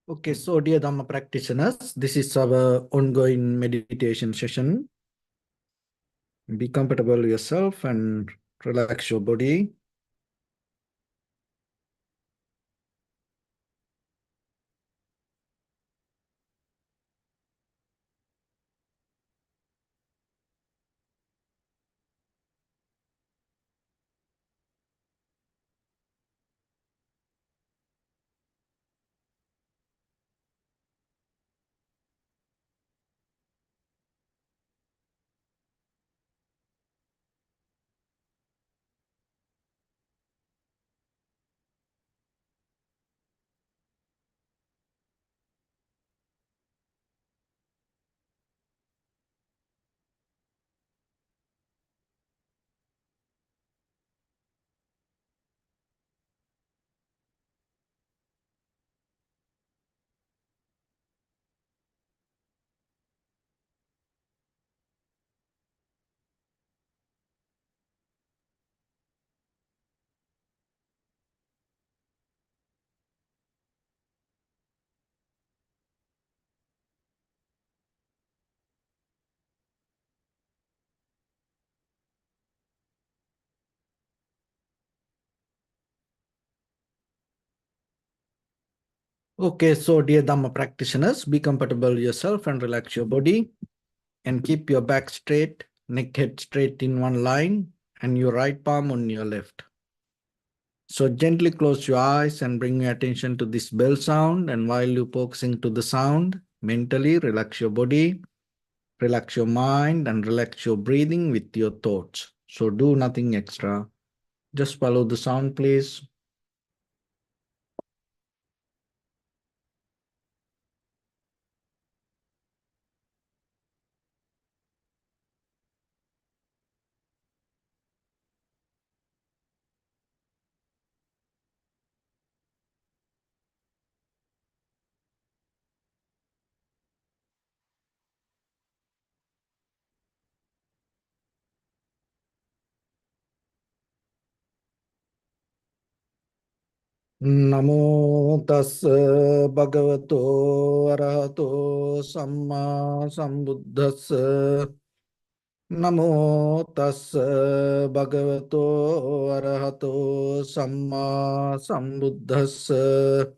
Okay, so dear Dhamma practitioners, this is our ongoing meditation session. Be comfortable yourself and relax your body. Okay, so dear Dhamma practitioners, be comfortable yourself and relax your body and keep your back straight, neck head straight in one line and your right palm on your left. So gently close your eyes and bring your attention to this bell sound, and while you're focusing to the sound, mentally relax your body. Relax your mind and relax your breathing with your thoughts. So do nothing extra. Just follow the sound, please. Namo tassa bhagavato arahato samma sambuddhassa. Namo tassa bhagavato arahato samma sambuddhassa.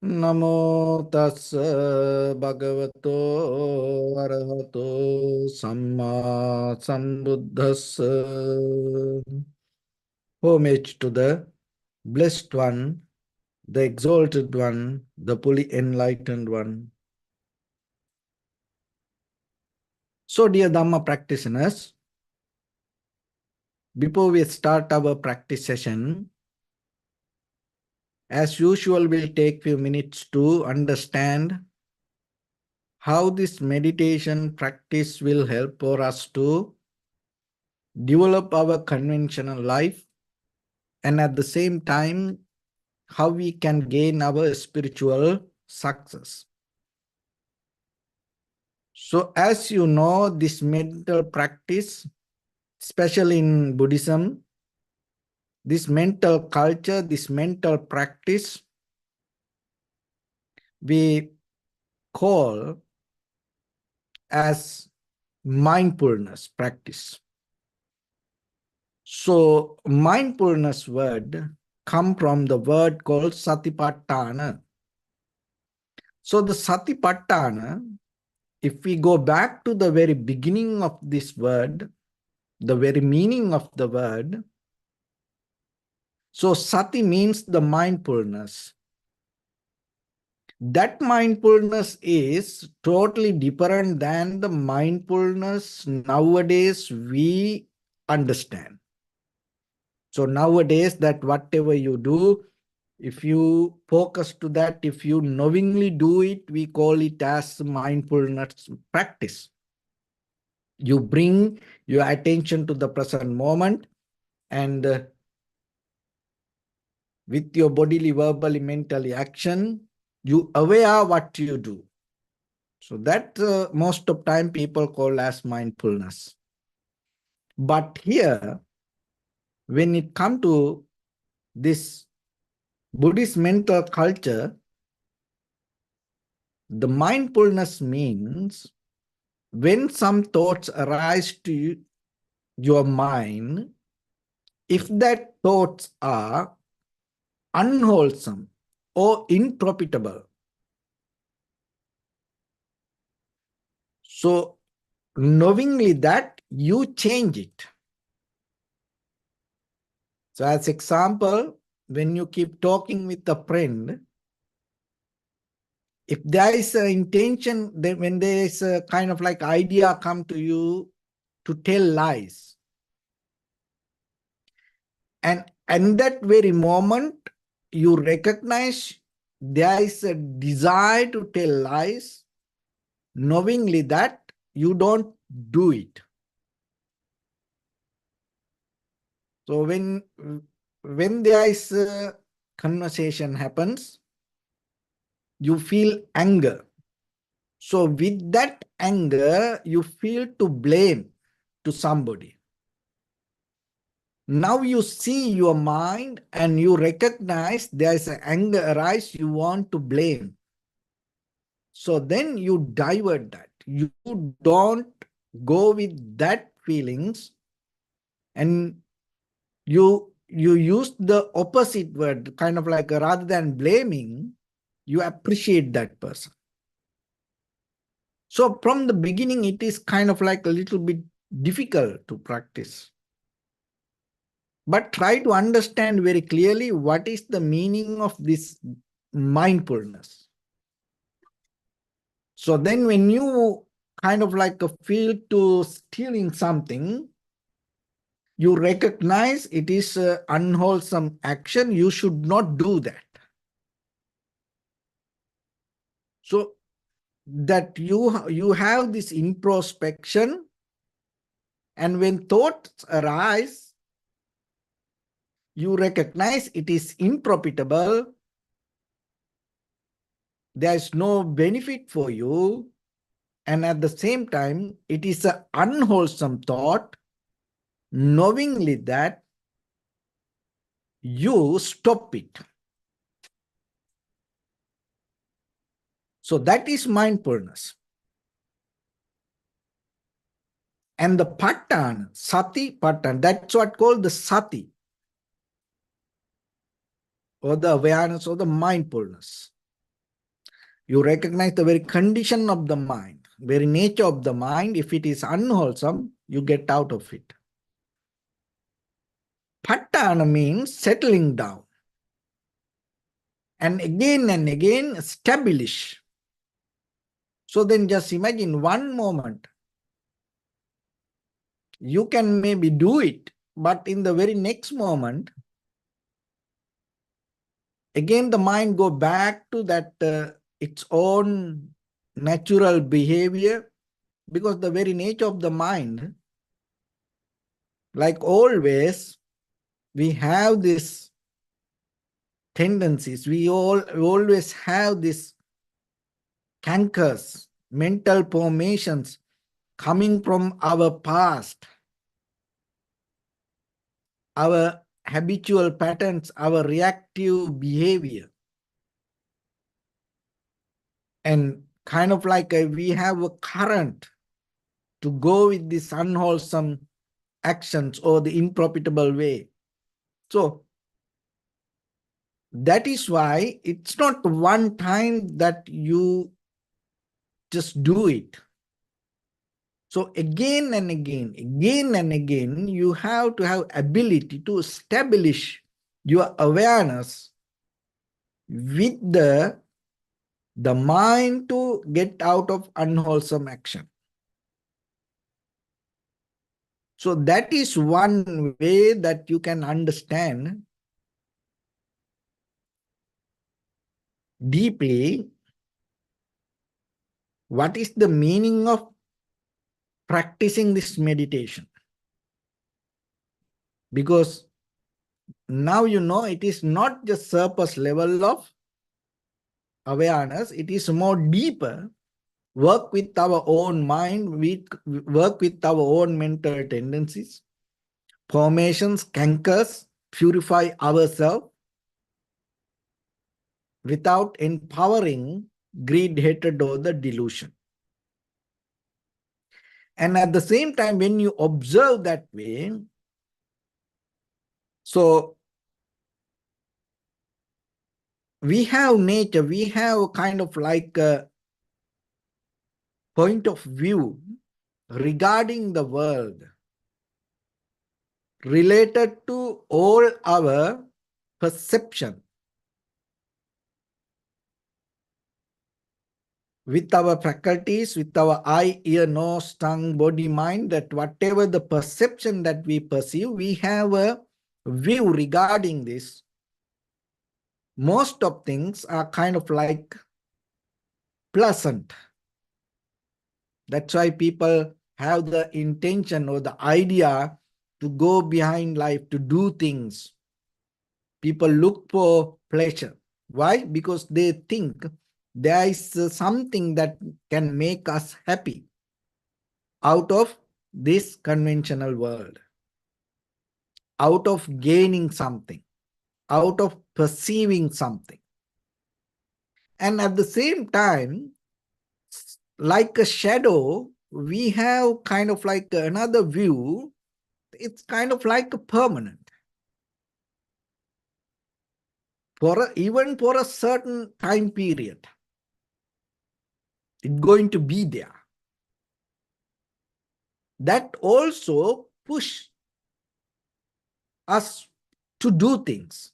Namo tassa bhagavato arahato samma sambuddhassa. Homage to the Blessed One, the Exalted One, the fully enlightened One. So, dear Dhamma practitioners, before we start our practice session, as usual, we'll take few minutes to understand how this meditation practice will help for us to develop our conventional life, and at the same time, how we can gain our spiritual success. So as you know, this mental practice, especially in Buddhism, this mental culture, this mental practice, we call as mindfulness practice. So mindfulness word come from the word called satipatthana. So the satipatthana, if we go back to the very beginning of this word, the very meaning of the word, so sati means the mindfulness. That mindfulness is totally different than the mindfulness nowadays we understand. So nowadays that whatever you do, if you focus to that, if you knowingly do it, we call it as mindfulness practice. You bring your attention to the present moment and with your bodily, verbally, mentally action, you aware what you do. So that most of time people call as mindfulness. But here, when it comes to this Buddhist mental culture, The mindfulness means when some thoughts arise to your mind, if that thoughts are unwholesome or unprofitable, so knowingly that you change it. So as example, when you keep talking with a friend, if there is an intention, that when there is a kind of like idea come to you to tell lies, and in that very moment, you recognize there is a desire to tell lies, knowingly that you don't do it. So when there is a conversation happens, you feel anger. So with that anger, you feel to blame to somebody. Now you see your mind and you recognize there is an anger arise, you want to blame. So then you divert that. You don't go with that feelings, and you use the opposite word, kind of like rather than blaming, you appreciate that person. So from the beginning, it is kind of like a little bit difficult to practice. But try to understand very clearly what is the meaning of this mindfulness. So then when you kind of like feel to stealing something, you recognize it is an unwholesome action. You should not do that. So that you have this introspection, and when thoughts arise, you recognize it is unprofitable. There is no benefit for you. And at the same time, it is an unwholesome thought. Knowingly that, you stop it. So that is mindfulness. And the pattern, sati pattern, that's what called the sati, or the awareness or the mindfulness. You recognize the very condition of the mind, very nature of the mind. If it is unwholesome, you get out of it. Patthana means settling down. And again, establish. So then just imagine one moment. You can maybe do it, but in the very next moment, again the mind go back to that its own natural behavior, because the very nature of the mind, like always, we have these tendencies. We always have these cankers, mental formations coming from our past, our habitual patterns, our reactive behavior. And kind of like we have a current to go with this unwholesome actions or the unprofitable way. So that is why it's not one time that you just do it. So again and again, you have to have ability to establish your awareness with the mind to get out of unwholesome action. So that is one way that you can understand deeply what is the meaning of practicing this meditation. Because now you know it is not just surface level of awareness, it is more deeper. Work with our own mind, we work with our own mental tendencies, formations, cankers, purify ourselves without empowering greed, hatred, or the delusion. And at the same time, when you observe that way, so we have nature, we have kind of like a point of view regarding the world related to all our perception with our faculties, with our eye, ear, nose, tongue, body, mind, that whatever the perception that we perceive, we have a view regarding this. Most of things are kind of like pleasant. That's why people have the intention or the idea to go behind life, to do things. People look for pleasure. Why? Because they think there is something that can make us happy out of this conventional world, out of gaining something, out of perceiving something. And at the same time, like a shadow, we have kind of like another view. It's kind of like a permanent. Even for a certain time period, it's going to be there. That also push us to do things.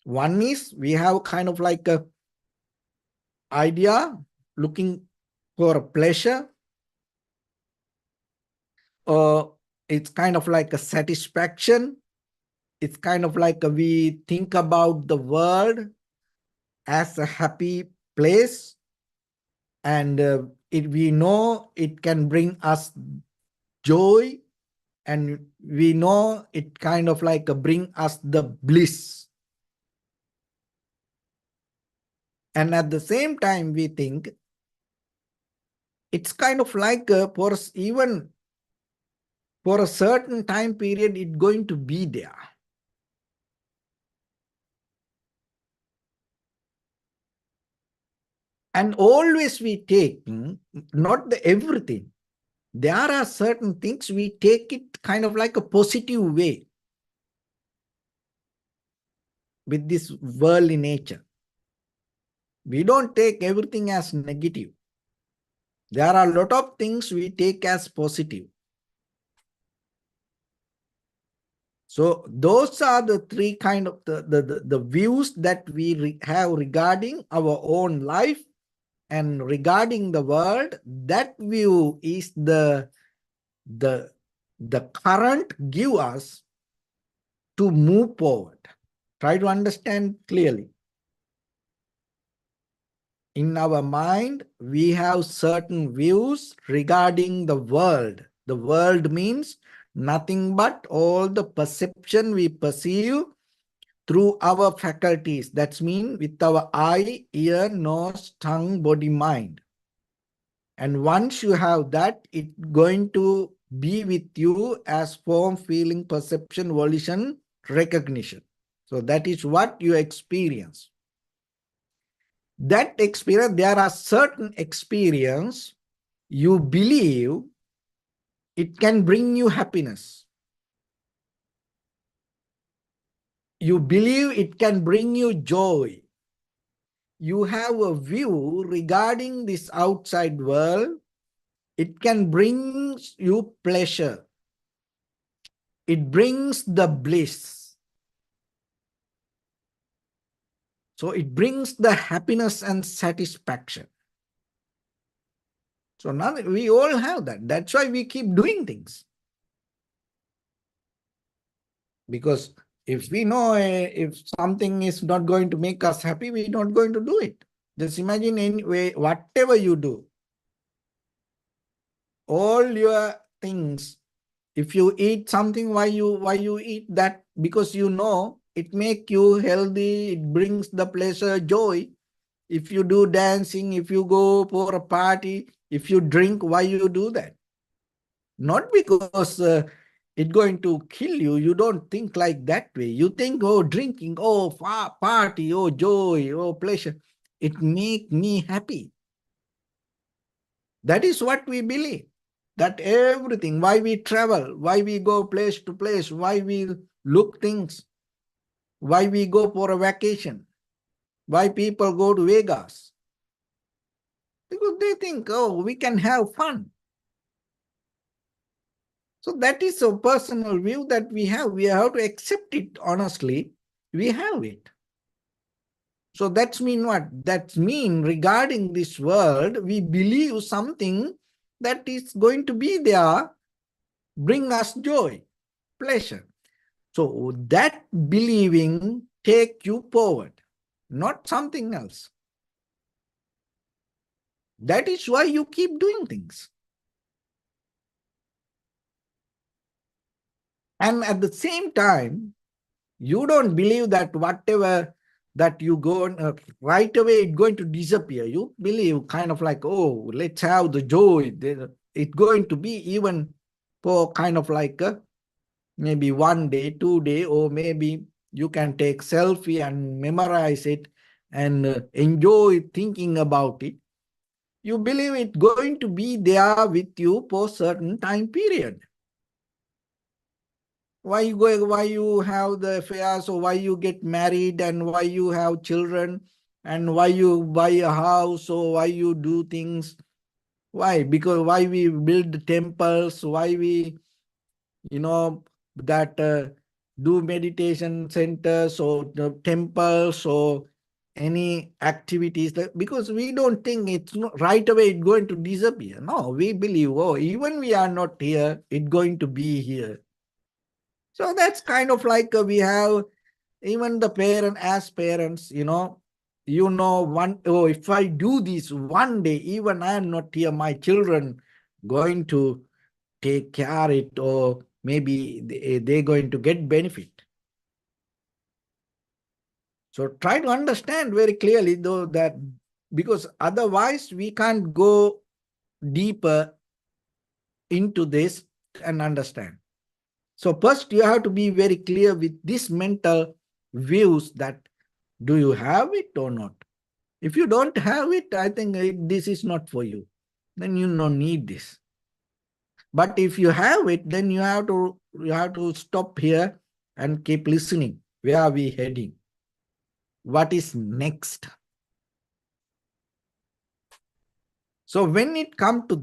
One is we have kind of like a idea looking for a pleasure, or it's kind of like a satisfaction. It's kind of like we think about the world as a happy place, and we know it can bring us joy, and we know it kind of like bring us the bliss. And at the same time, we think it's kind of like for us, even for a certain time period, it's going to be there. And always we take, not the everything. There are certain things we take it kind of like a positive way with this worldly nature. We don't take everything as negative. There are a lot of things we take as positive. So those are the three kind of the views that we have regarding our own life and regarding the world. That view is the current give us to move forward. Try to understand clearly. In our mind, we have certain views regarding the world. The world means nothing but all the perception we perceive through our faculties. That means with our eye, ear, nose, tongue, body, mind. And once you have that, it's going to be with you as form, feeling, perception, volition, recognition. So that is what you experience. That experience, there are certain experience you believe it can bring you happiness. You believe it can bring you joy. You have a view regarding this outside world. It can bring you pleasure. It brings the bliss. So it brings the happiness and satisfaction. So now we all have that. That's why we keep doing things. Because if we know if something is not going to make us happy, we're not going to do it. Just imagine anyway, whatever you do, all your things, if you eat something, why you eat that? Because you know it make you healthy, it brings the pleasure, joy. If you do dancing, if you go for a party, if you drink, why you do that? Not because it's going to kill you, you don't think like that way. You think, oh, drinking, oh, party, oh, joy, oh, pleasure. It make me happy. That is what we believe. That everything, why we travel, why we go place to place, why we look things, why we go for a vacation, why people go to Vegas. Because they think, oh, we can have fun. So that is a personal view that we have. We have to accept it honestly. We have it. So that's mean what? That's mean regarding this world, we believe something that is going to be there, bring us joy, pleasure. So that believing take you forward, not something else. That is why you keep doing things. And at the same time, you don't believe that whatever that you go right away, it's going to disappear. You believe kind of like, oh, let's have the joy. It's going to be even for kind of like maybe 1 day, 2 day, or maybe you can take selfie and memorize it and enjoy thinking about it. You believe it's going to be there with you for certain time period. Why you have the affairs, or why you get married, and why you have children, and why you buy a house, or why you do things. Why? Because why we build temples, why we, that do meditation centers or temples or any activities, because we don't think it's not right away it's going to disappear. No, we believe, oh, even we are not here, it's going to be here. So that's kind of like we have even the parent as parents, oh, if I do this one day, even I am not here, my children going to take care it, or maybe they're going to get benefit. So try to understand very clearly though that, because otherwise we can't go deeper into this and understand. So first you have to be very clear with this mental views that do you have it or not? If you don't have it, I think this is not for you. Then you don't need this. But if you have it, then you have to stop here and keep listening. Where are we heading? What is next? So when it comes to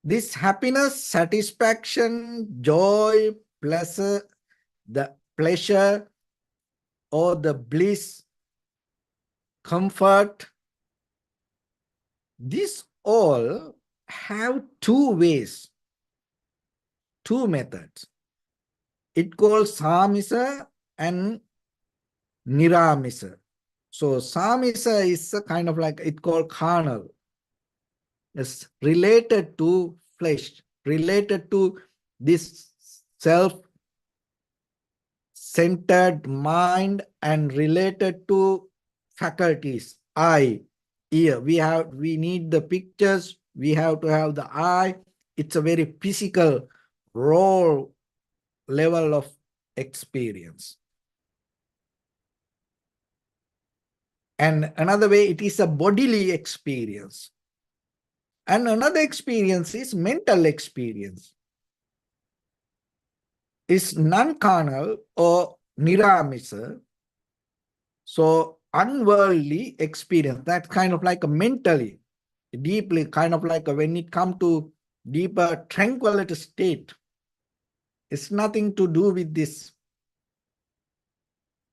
this happiness, satisfaction, joy, the pleasure, or the bliss, comfort, these all have two ways, two methods. It calls samisa and niramisa. So samisa is a kind of like, it called carnal. It's related to flesh, related to this self-centered mind, and related to faculties, eye, ear. We need the pictures, we have to have the eye. It's a very physical, raw level of experience. And another way, it is a bodily experience. And another experience is mental experience. It's non-carnal or niramisa. So unworldly experience, that's kind of like a mentally, deeply, kind of like when it comes to deeper tranquility state, it's nothing to do with this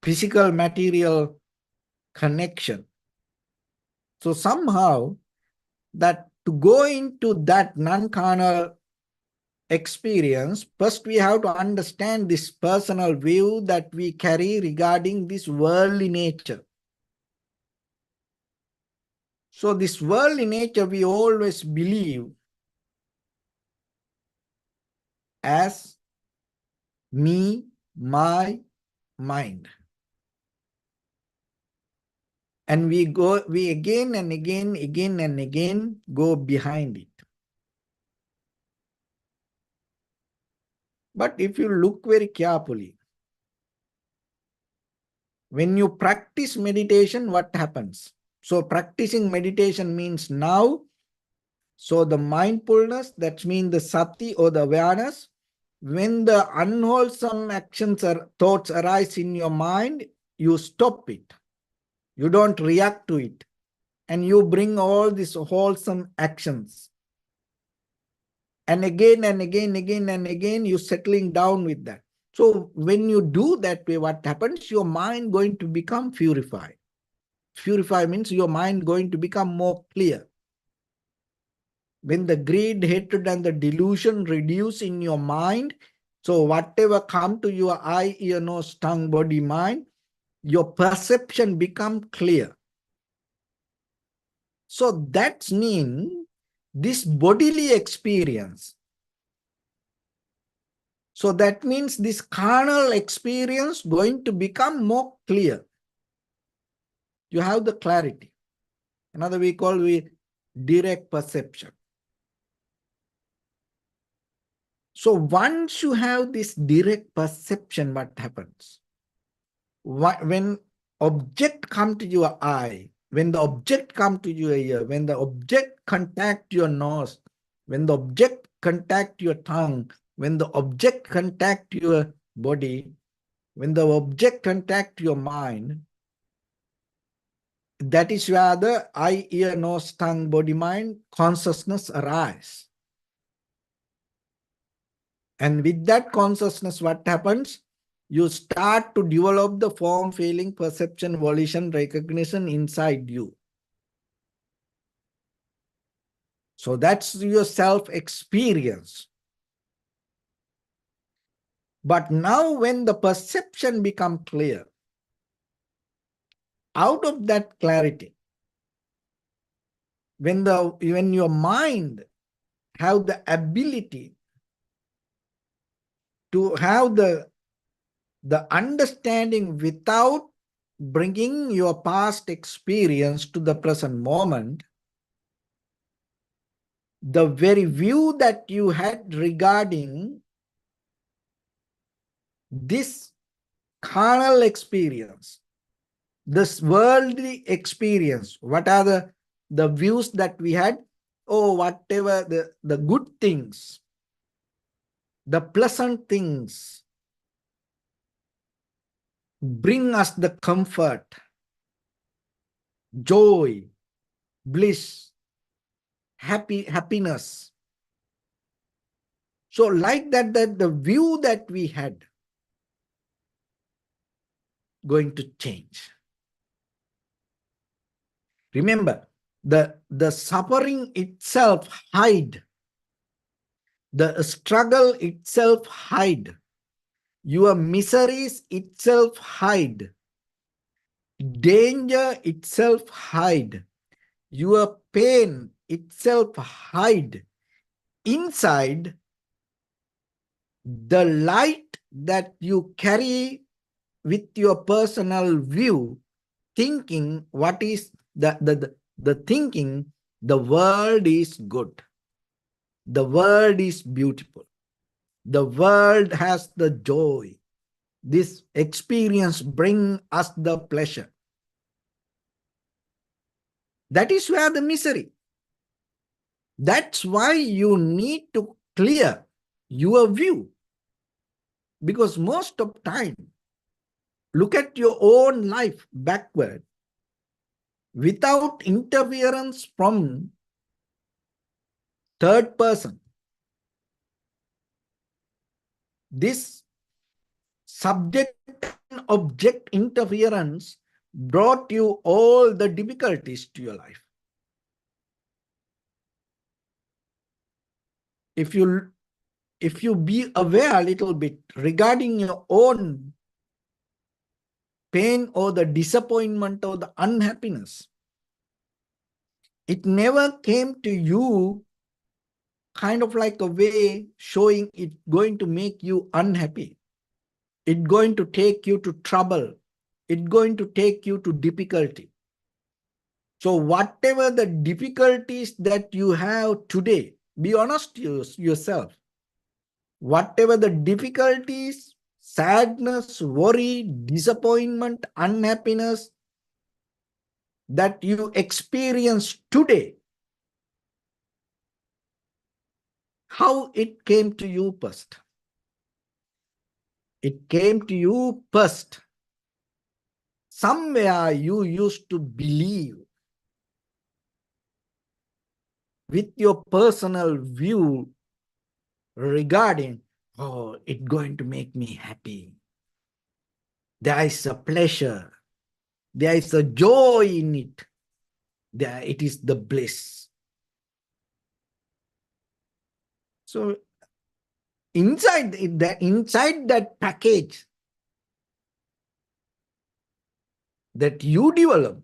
physical material connection. So somehow that to go into that non-carnal experience, first we have to understand this personal view that we carry regarding this worldly nature. So this worldly nature we always believe as me, my, mind. And we again and again go behind it. But if you look very carefully, when you practice meditation, what happens? So practicing meditation means now, so the mindfulness, that means the sati or the awareness, when the unwholesome actions or thoughts arise in your mind, you stop it. You don't react to it. And you bring all these wholesome actions. And again and again, again and again, you're settling down with that. So when you do that way, what happens? Your mind going to become purified. Purify means your mind going to become more clear. When the greed, hatred, and the delusion reduce in your mind, so whatever come to your eye, ear, nose, tongue, body, mind, your perception become clear. So that means this bodily experience. So that means this carnal experience going to become more clear. You have the clarity. Another we call direct perception. So once you have this direct perception, what happens? When object come to your eye, when the object come to your ear, when the object contact your nose, when the object contact your tongue, when the object contact your body, when the object contact your mind, that is where the eye, ear, nose, tongue, body, mind consciousness arise. And with that consciousness, what happens? You start to develop the form, feeling, perception, volition, recognition inside you. So that's your self-experience. But now when the perception becomes clear, out of that clarity, when your mind have the ability to have the understanding without bringing your past experience to the present moment, the very view that you had regarding this carnal experience, this worldly experience, what are the views that we had? Oh, whatever the good things, the pleasant things bring us the comfort, joy, bliss, happiness. So like that the view that we had going to change. Remember, the suffering itself hide, the struggle itself hide, your miseries itself hide, danger itself hide, your pain itself hide. Inside, the light that you carry with your personal view, thinking what is the thinking, the world is good, the world is beautiful, the world has the joy, this experience bring us the pleasure. That is where the misery. That's why you need to clear your view, because most of time, look at your own life backward without interference from third person. This subject and object interference brought you all the difficulties to your life. If you be aware a little bit regarding your own pain or the disappointment or the unhappiness, it never came to you kind of like a way showing it going to make you unhappy. It's going to take you to trouble. It's going to take you to difficulty. So whatever the difficulties that you have today, be honest to yourself. whatever the difficulties, sadness, worry, disappointment, unhappiness that you experience today, how it came to you first. It came to you first. Somewhere you used to believe with your personal view regarding, oh, it's going to make me happy. There is a pleasure. There is a joy in it. There it is the bliss. So inside that package that you develop,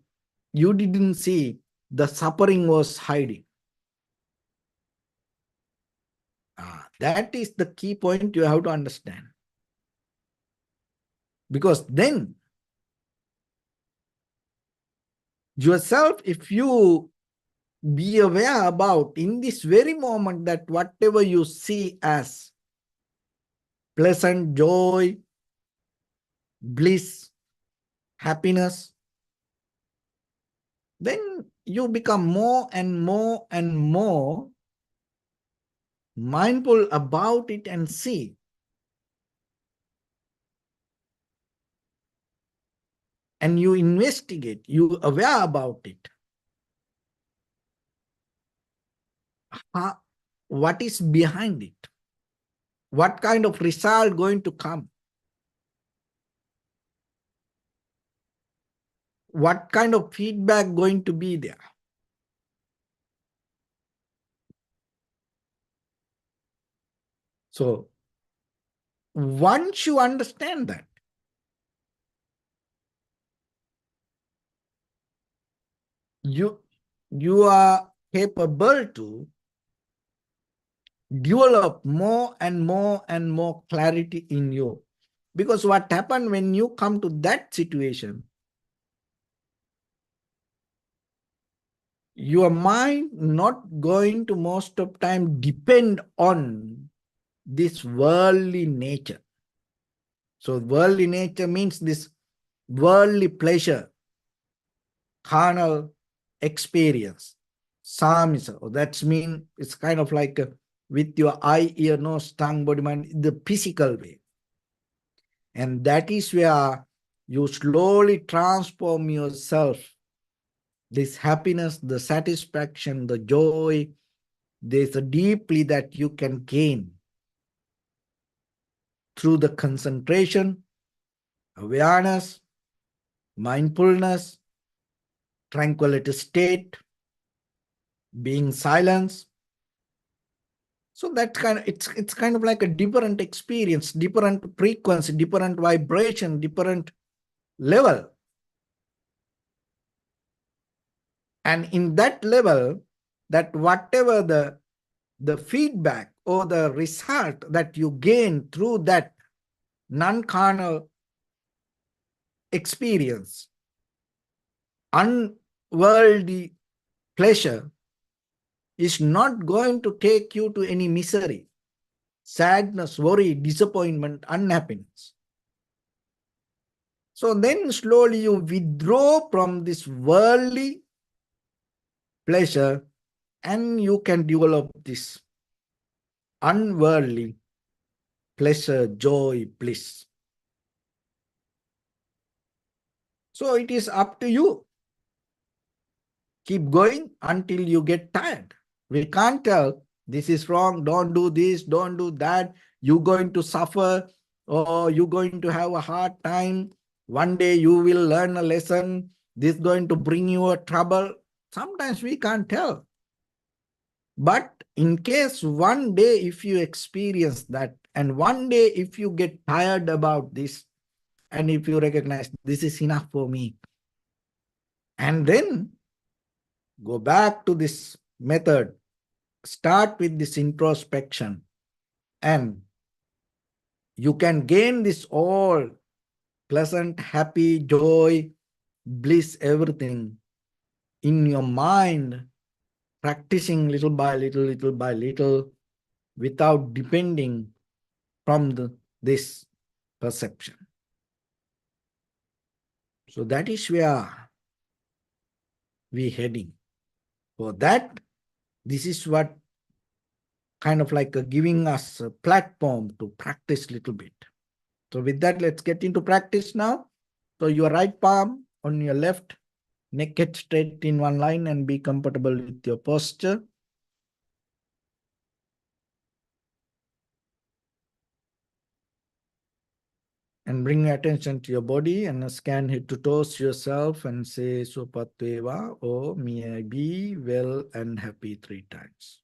you didn't see the suffering was hiding. That is the key point you have to understand. Because then yourself, if you be aware about in this very moment that whatever you see as pleasant, joy, bliss, happiness, then you become more and more and more mindful about it and see. And you investigate, you aware about it. What is behind it? What kind of result going to come? What kind of feedback going to be there? So once you understand that, you are capable to develop more and more and more clarity in you. Because what happened when you come to that situation, your mind not going to most of time depend on this worldly nature. So worldly nature means this worldly pleasure, carnal experience. Samisa, that means it's kind of like with your eye, ear, nose, tongue, body, mind, the physical way. And that is where you slowly transform yourself. This happiness, the satisfaction, the joy, there's a deeply that you can gain through the concentration, awareness, mindfulness, tranquility state, being silence. So that kind of it's kind of like a different experience, different frequency, different vibration, different level. And in that level, that whatever the feedback or the result that you gain through that non-carnal experience, unworldly pleasure, is not going to take you to any misery, sadness, worry, disappointment, unhappiness. So then slowly you withdraw from this worldly pleasure and you can develop this unworldly pleasure, joy, bliss. So it is up to you. Keep going until you get tired. We can't tell this is wrong, don't do this, don't do that, you're going to suffer or you're going to have a hard time. One day you will learn a lesson, this is going to bring you a trouble. Sometimes we can't tell. But in case one day if you experience that, and one day if you get tired about this, and if you recognize this is enough for me, and then go back to this method, start with this introspection, and you can gain this all pleasant, happy, joy, bliss, everything in your mind, practicing little by little, little by little, without depending from this perception. So that is where we're heading. For that, this is what kind of like giving us a platform to practice a little bit. So with that, let's get into practice now. So your right palm on your left, neck head straight in one line, and be comfortable with your posture. And bring your attention to your body and scan head to toes yourself and say Supatveva, or may I be well and happy 3 times.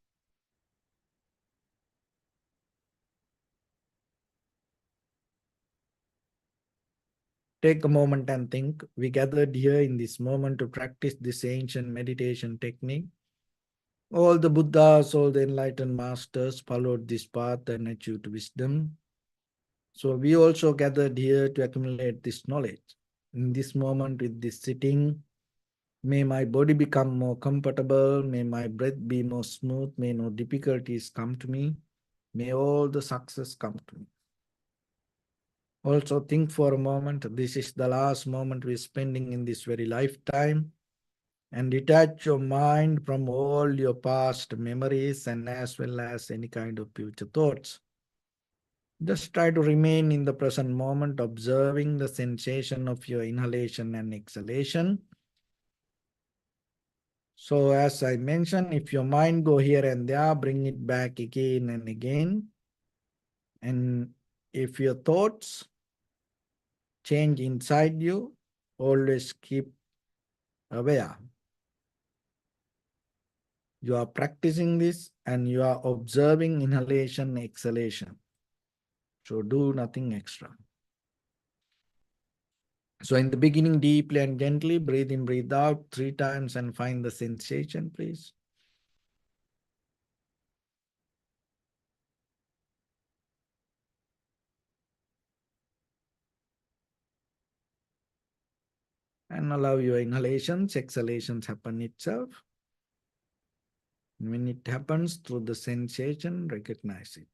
Take a moment and think. We gathered here in this moment to practice this ancient meditation technique. All the Buddhas, all the enlightened masters followed this path and achieved wisdom. So we also gathered here to accumulate this knowledge. In this moment with this sitting, may my body become more comfortable, may my breath be more smooth, may no difficulties come to me, may all the success come to me. Also think for a moment, this is the last moment we're spending in this very lifetime, and detach your mind from all your past memories and as well as any kind of future thoughts. Just try to remain in the present moment, observing the sensation of your inhalation and exhalation. So as I mentioned, if your mind go here and there, bring it back again and again. And if your thoughts change inside you, always keep aware. You are practicing this and you are observing inhalation, exhalation. So do nothing extra. So in the beginning, deeply and gently, breathe in, breathe out 3 times and find the sensation, please. And allow your inhalations, exhalations happen itself. When it happens through the sensation, recognize it.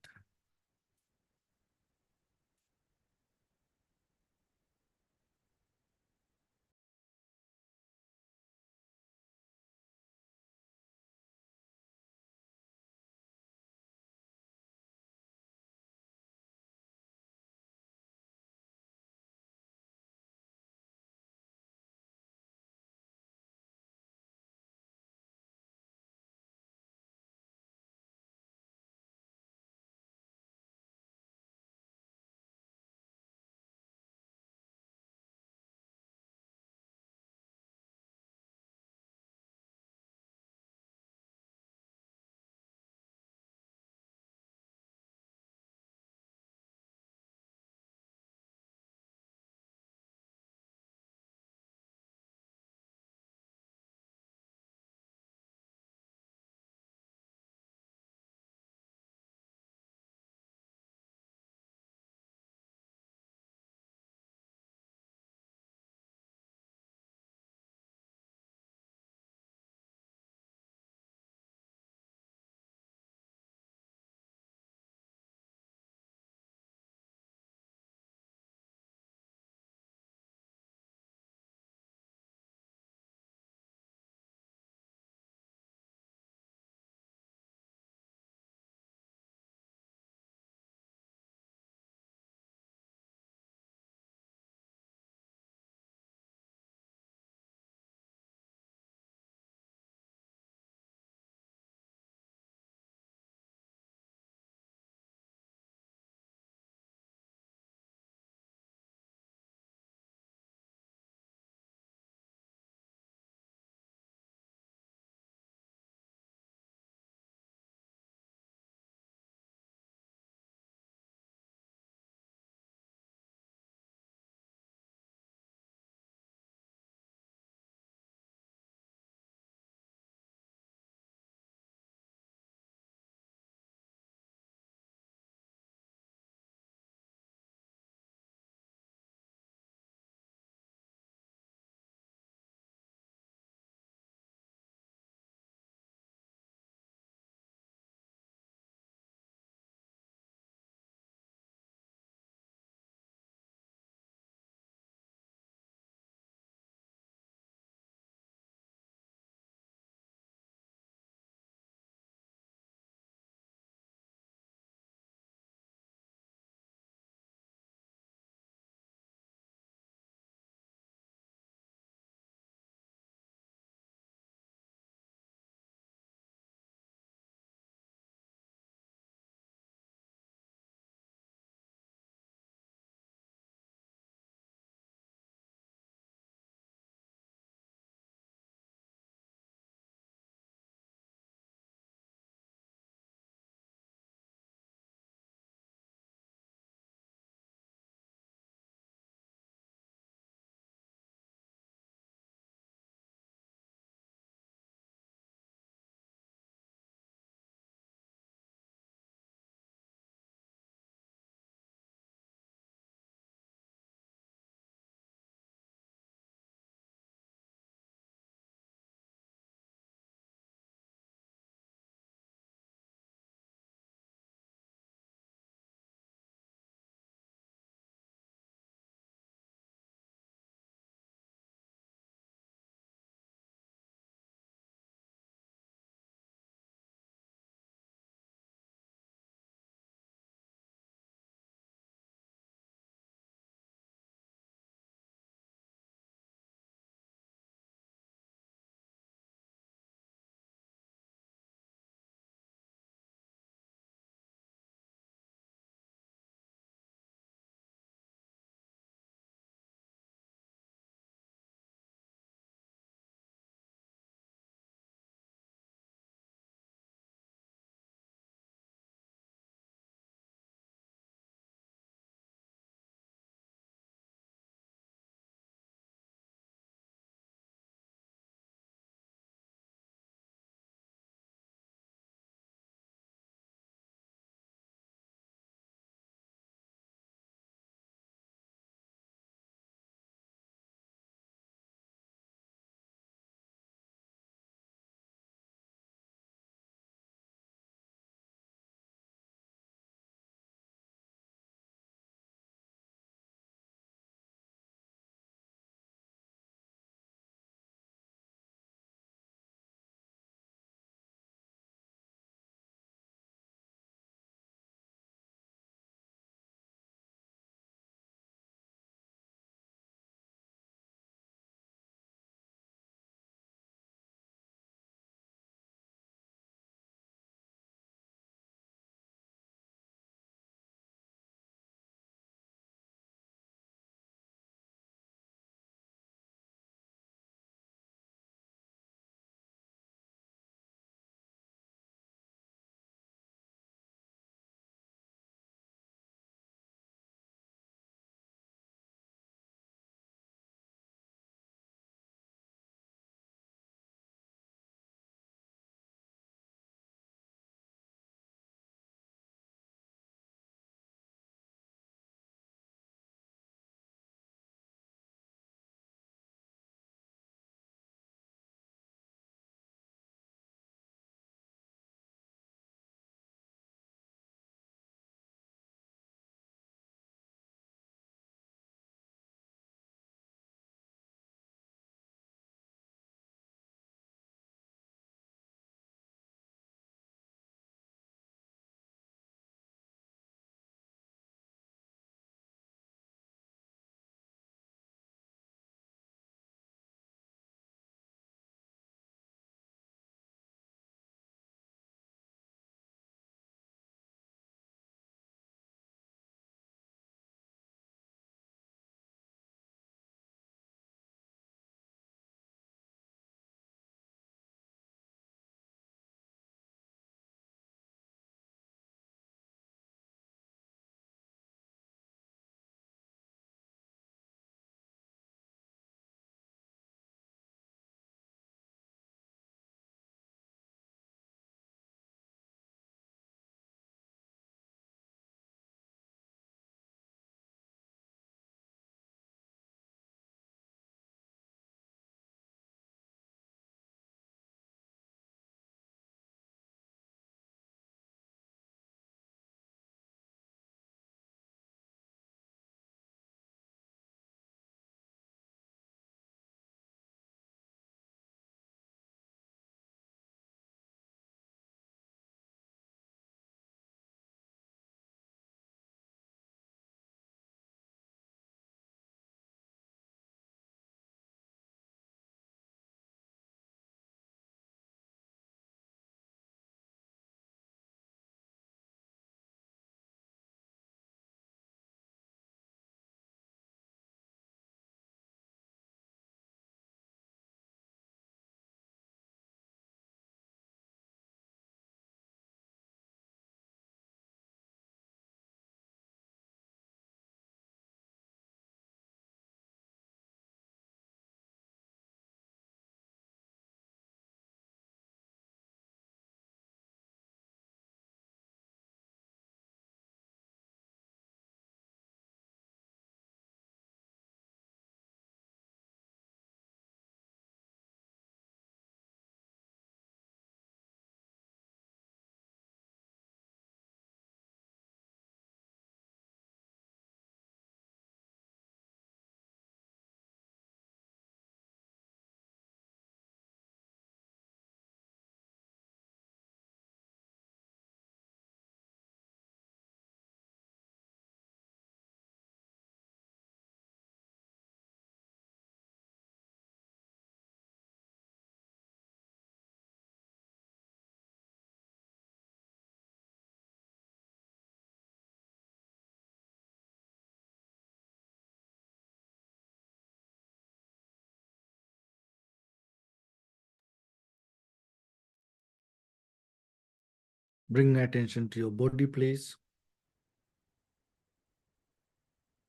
Bring attention to your body, please.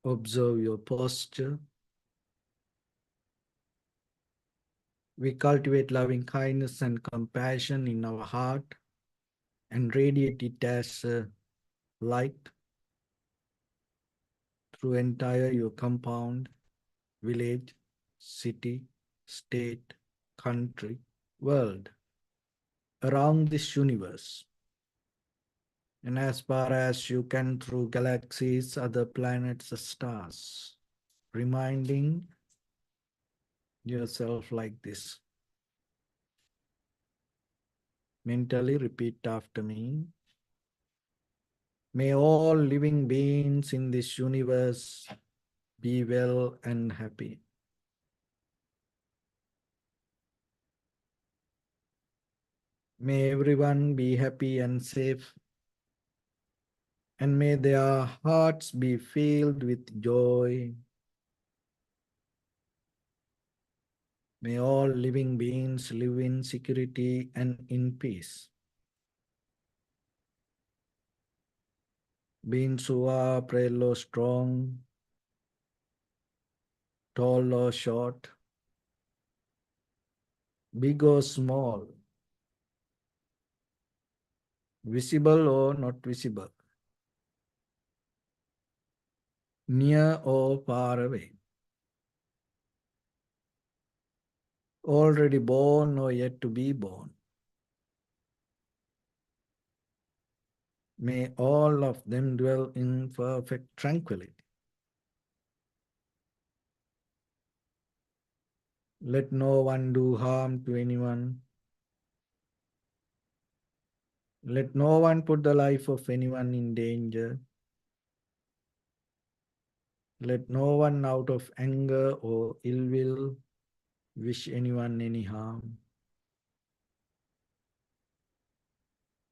Observe your posture. We cultivate loving kindness and compassion in our heart and radiate it as light through entire your compound, village, city, state, country, world, around this universe, and as far as you can through galaxies, other planets, stars, reminding yourself like this. Mentally repeat after me. May all living beings in this universe be well and happy. May everyone be happy and safe, and may their hearts be filled with joy. May all living beings live in security and in peace. Beings who are frail or strong, tall or short, big or small, visible or not visible, near or far away, already born or yet to be born. May all of them dwell in perfect tranquility. Let no one do harm to anyone. Let no one put the life of anyone in danger. Let no one out of anger or ill will wish anyone any harm.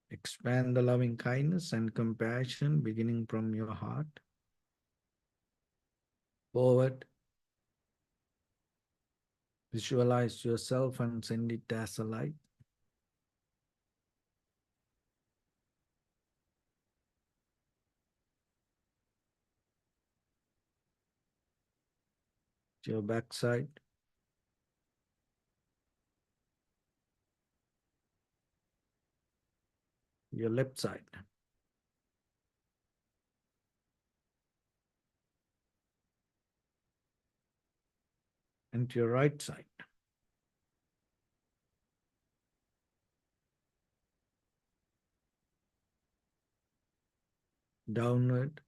Expand the loving kindness and compassion beginning from your heart. Forward. Visualize yourself and send it as a light. To your backside. Your left side. And to your right side. Downward.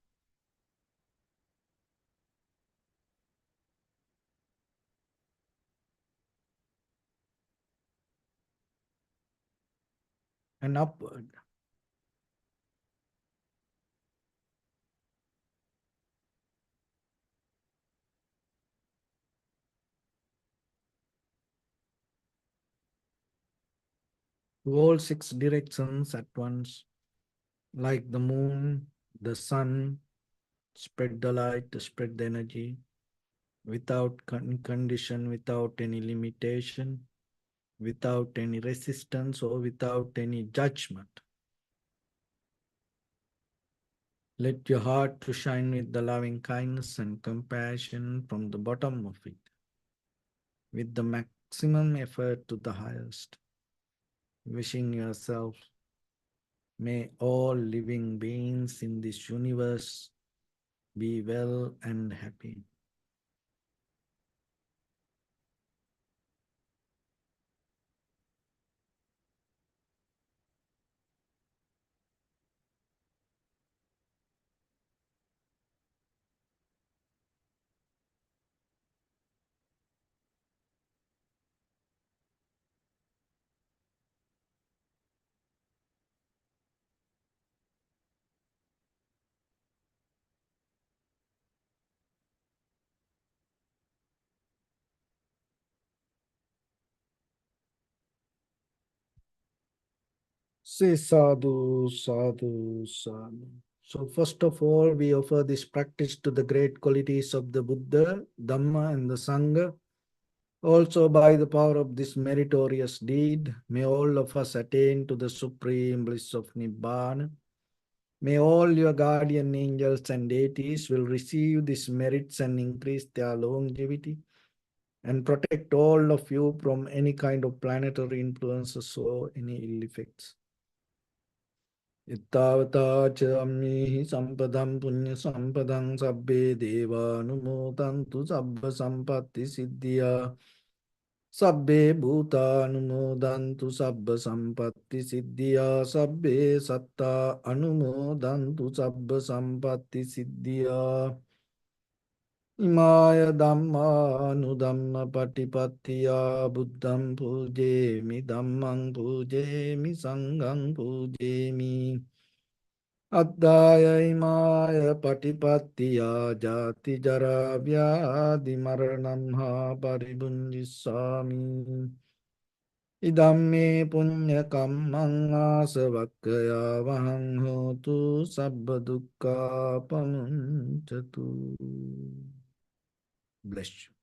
And upward. To all six directions at once. Like the moon, the sun, spread the light, spread the energy without condition, without any limitation, without any resistance or without any judgment. Let your heart to shine with the loving kindness and compassion from the bottom of it, with the maximum effort to the highest. Wishing yourself, may all living beings in this universe be well and happy. Say sadhu, sadhu, sadhu. So first of all, we offer this practice to the great qualities of the Buddha, Dhamma and the Sangha. Also, by the power of this meritorious deed, may all of us attain to the supreme bliss of Nibbana. May all your guardian angels and deities will receive these merits and increase their longevity and protect all of you from any kind of planetary influences or any ill effects. Ittavata cha ammihi sampadam punya sampadam sabbe deva numodantu sabba sampatti siddhya sabbe bhuta anumodantu sabba sampatti siddhya sabbe satta anumodantu sabba sampatti siddhya Imaya Dhamma Anudhamma Patipattiya Buddham Pujemi Dhammang Pujemi Sanghang Pujemi Addaya Imaya Patipattiya Jati Jara Vyadi Maranam Ha Paribunjisami Idamme Punya Kammang Asavakkaya Vahang Hotu Sabba Dukkha Pamunchatu. Bless you.